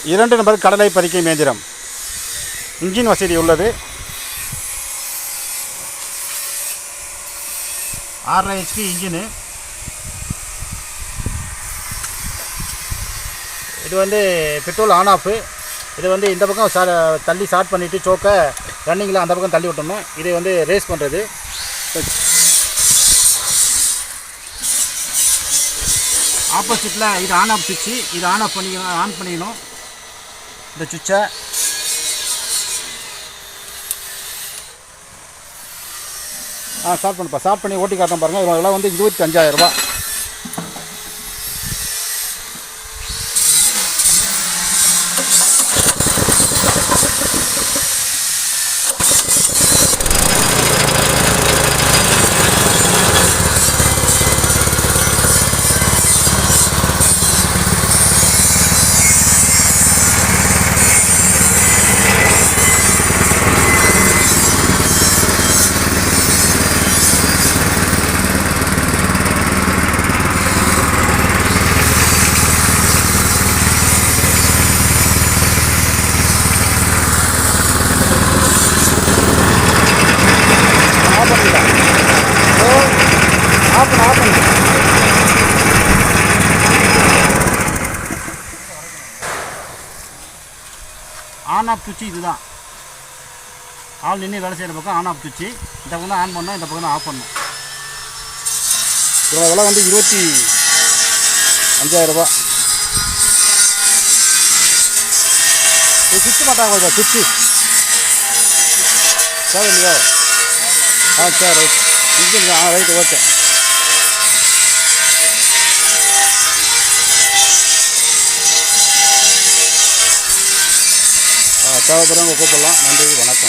2 நபர் கடலை பறிக்கும் இயந்திரம். இன்ஜின் வசதி உள்ளது. 6.5 HP இன்ஜினு. இது வந்து பெட்ரோல் ஆன் ஆஃபு. இது வந்து இந்த பக்கம் தள்ளி ஸ்டார்ட் பண்ணிவிட்டு சோக்கை ரன்னிங்கில் அந்த பக்கம் தள்ளி விட்டோம்னா இது வந்து ரேஸ் பண்ணுறது. ஆப்போசிட்டில் இது ஆன் ஆஃப் சுவிட்சு. இது ஆன் பண்ணிக்கணும் இந்த சுவிட்சை. ஸ்டார்ட் பண்ணி ஓட்டி காட்டும் பாருங்கள். இதெல்லாம் வந்து 25,000 ரூபா. ஆன் ஆஃப் சுவிட்சு இதுதான். ஆள் நின்று வேலை செய்கிற பக்கம் ஆன் ஆஃப் சுவிட்சு. இந்த பக்கம் தான் ஆன் பண்ணோம், இந்த பக்கம் தான் ஆஃப் பண்ணோம். இதோட விலை வந்து 25,000 ரூபா. இது சுவிட்சு மாட்டாங்க சுவிட்சு தேவை இல்லையா? சரி ரைட். Engine right okay. தேவைப்படுறவங்க கூப்பிடலாம். நன்றி, வணக்கம்.